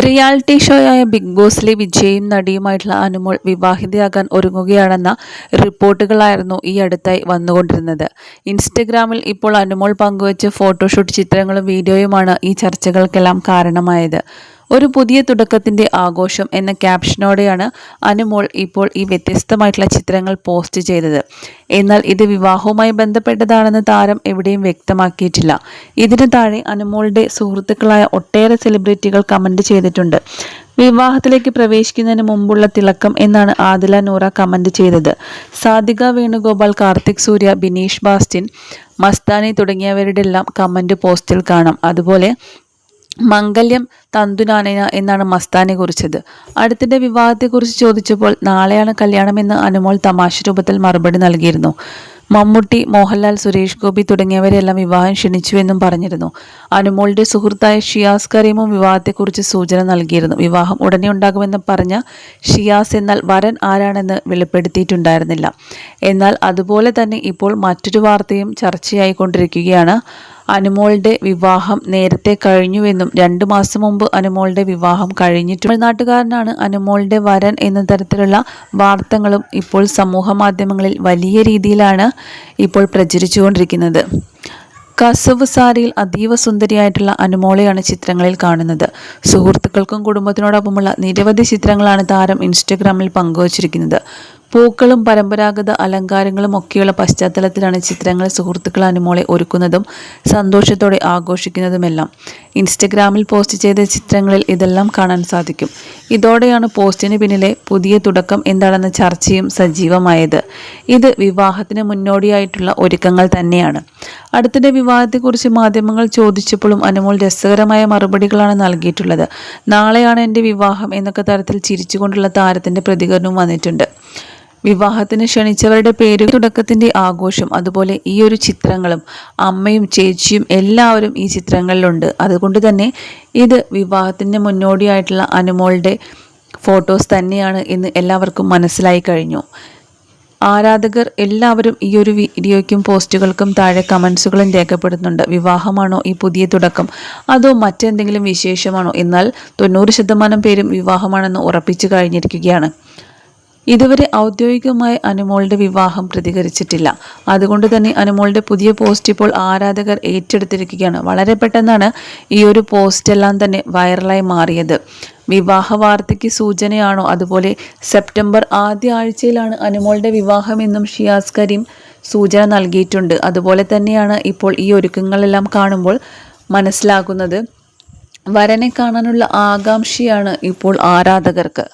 Reality ഷോയായ big ബോസിലെ വിജയിയും നടിയുമായിട്ടുള്ള Anumol വിവാഹിതയാകാൻ ഒരുങ്ങുകയാണെന്ന റിപ്പോർട്ടുകളായിരുന്നു ഈ അടുത്തായി വന്നുകൊണ്ടിരുന്നത്. ഇൻസ്റ്റഗ്രാമിൽ ഇപ്പോൾ അനുമോൾ പങ്കുവച്ച ഫോട്ടോഷൂട്ട് ചിത്രങ്ങളും വീഡിയോയുമാണ് ഈ ചർച്ചകൾക്കെല്ലാം കാരണമായത്. ഒരു പുതിയ തുടക്കത്തിൻ്റെ ആഘോഷം എന്ന ക്യാപ്ഷനോടെയാണ് അനുമോൾ ഇപ്പോൾ ഈ വ്യത്യസ്തമായിട്ടുള്ള ചിത്രങ്ങൾ പോസ്റ്റ് ചെയ്തത്. എന്നാൽ ഇത് വിവാഹവുമായി ബന്ധപ്പെട്ടതാണെന്ന് താരം എവിടെയും വ്യക്തമാക്കിയിട്ടില്ല. ഇതിന് താഴെ അനുമോളുടെ സുഹൃത്തുക്കളായ ഒട്ടേറെ സെലിബ്രിറ്റികൾ കമന്റ് ചെയ്തിട്ടുണ്ട്. വിവാഹത്തിലേക്ക് പ്രവേശിക്കുന്നതിന് മുമ്പുള്ള തിളക്കം എന്നാണ് ആദില നൂറ കമന്റ് ചെയ്തത്. സാധിക വേണുഗോപാൽ, കാർത്തിക് സൂര്യ, ബിനീഷ് ബാസ്റ്റിൻ, മസ്താനി തുടങ്ങിയവരുടെ എല്ലാം കമന്റ് പോസ്റ്റിൽ കാണാം. അതുപോലെ മംഗല്യം തന്തുനാനന എന്നാണ് മസ്താനി കുറിച്ചത്. അടുത്തിടെ വിവാഹത്തെക്കുറിച്ച് ചോദിച്ചപ്പോൾ നാളെയാണ് കല്യാണമെന്ന് അനുമോൾ തമാശ രൂപത്തിൽ മറുപടി നൽകിയിരുന്നു. മമ്മൂട്ടി, മോഹൻലാൽ, സുരേഷ് ഗോപി തുടങ്ങിയവരെല്ലാം വിവാഹം ക്ഷണിച്ചുവെന്നും പറഞ്ഞിരുന്നു. അനുമോളുടെ സുഹൃത്തായ ഷിയാസ് കരീമും വിവാഹത്തെക്കുറിച്ച് സൂചന നൽകിയിരുന്നു. വിവാഹം ഉടനെ ഉണ്ടാകുമെന്ന് പറഞ്ഞ ഷിയാസ് എന്നാൽ വരൻ ആരാണെന്ന് വെളിപ്പെടുത്തിയിട്ടുണ്ടായിരുന്നില്ല. എന്നാൽ അതുപോലെ തന്നെ ഇപ്പോൾ മറ്റൊരു വാർത്തയും ചർച്ചയായിക്കൊണ്ടിരിക്കുകയാണ്. അനുമോളുടെ വിവാഹം നേരത്തെ കഴിഞ്ഞുവെന്നും 2 മാസം മുമ്പ് അനുമോളുടെ വിവാഹം കഴിഞ്ഞിട്ടും തമിഴ്നാട്ടുകാരനാണ് അനുമോളുടെ വരൻ എന്ന തരത്തിലുള്ള വാർത്തകളും ഇപ്പോൾ സമൂഹ മാധ്യമങ്ങളിൽ വലിയ രീതിയിലാണ് ഇപ്പോൾ പ്രചരിച്ചുകൊണ്ടിരിക്കുന്നത്. കസവ് സാരിയിൽ അതീവ സുന്ദരിയായിട്ടുള്ള അനുമോളെയാണ് ചിത്രങ്ങളിൽ കാണുന്നത്. സുഹൃത്തുക്കൾക്കും കുടുംബത്തിനോടൊപ്പമുള്ള നിരവധി ചിത്രങ്ങളാണ് താരം ഇൻസ്റ്റഗ്രാമിൽ പങ്കുവച്ചിരിക്കുന്നത്. പൂക്കളും പരമ്പരാഗത അലങ്കാരങ്ങളും ഒക്കെയുള്ള പശ്ചാത്തലത്തിലാണ് ചിത്രങ്ങൾ സുഹൃത്തുക്കൾ അനുമോളെ ഒരുക്കുന്നതും സന്തോഷത്തോടെ ആഘോഷിക്കുന്നതുമെല്ലാം. ഇൻസ്റ്റഗ്രാമിൽ പോസ്റ്റ് ചെയ്ത ചിത്രങ്ങളിൽ ഇതെല്ലാം കാണാൻ സാധിക്കും. ഇതോടെയാണ് പോസ്റ്റിന് പിന്നിലെ പുതിയ തുടക്കം എന്താണെന്ന ചർച്ചയും സജീവമായത്. ഇത് വിവാഹത്തിന് മുന്നോടിയായിട്ടുള്ള ഒരുക്കങ്ങൾ തന്നെയാണ്. അടുത്തിടെ വിവാഹത്തെക്കുറിച്ച് മാധ്യമങ്ങൾ ചോദിച്ചപ്പോഴും അനുമോൾ രസകരമായ മറുപടികളാണ് നൽകിയിട്ടുള്ളത്. നാളെയാണ് എൻ്റെ വിവാഹം എന്നൊക്കെ തരത്തിൽ ചിരിച്ചുകൊണ്ടുള്ള താരത്തിൻ്റെ പ്രതികരണവും വന്നിട്ടുണ്ട്. വിവാഹത്തിന് ക്ഷണിച്ചവരുടെ പേര്, തുടക്കത്തിൻ്റെ ആഘോഷം, അതുപോലെ ഈ ഒരു ചിത്രങ്ങളും അമ്മയും ചേച്ചിയും എല്ലാവരും ഈ ചിത്രങ്ങളിലുണ്ട്. അതുകൊണ്ട് തന്നെ ഇത് വിവാഹത്തിന് മുന്നോടിയായിട്ടുള്ള അനുമോളുടെ ഫോട്ടോസ് തന്നെയാണ് എന്ന് എല്ലാവർക്കും മനസ്സിലായി കഴിഞ്ഞു. ആരാധകർ എല്ലാവരും ഈ ഒരു വീഡിയോയ്ക്കും പോസ്റ്റുകൾക്കും താഴെ കമൻസുകളും രേഖപ്പെടുത്തുന്നുണ്ട്. വിവാഹമാണോ ഈ പുതിയ തുടക്കം, അതോ മറ്റെന്തെങ്കിലും വിശേഷമാണോ? എന്നാൽ 90% പേരും വിവാഹമാണെന്ന് ഉറപ്പിച്ചു കഴിഞ്ഞിരിക്കുകയാണ്. ഇതുവരെ ഔദ്യോഗികമായി അനുമോളുടെ വിവാഹം പ്രതികരിച്ചിട്ടില്ല. അതുകൊണ്ട് തന്നെ അനുമോളുടെ പുതിയ പോസ്റ്റ് ഇപ്പോൾ ആരാധകർ ഏറ്റെടുത്തിരിക്കുകയാണ്. വളരെ പെട്ടെന്നാണ് ഈ ഒരു പോസ്റ്റ് എല്ലാം തന്നെ വൈറലായി മാറിയത്. വിവാഹ വാർത്തയ്ക്ക് സൂചനയാണോ? അതുപോലെ സെപ്റ്റംബർ ആദ്യ ആഴ്ചയിലാണ് അനുമോളുടെ വിവാഹമെന്നും ഷിയാസ് കരീം സൂചന നൽകിയിട്ടുണ്ട്. അതുപോലെ തന്നെയാണ് ഇപ്പോൾ ഈ ഒരുക്കങ്ങളെല്ലാം കാണുമ്പോൾ മനസ്സിലാകുന്നത്. വരനെ കാണാനുള്ള ആകാംക്ഷയാണ് ഇപ്പോൾ ആരാധകർക്ക്.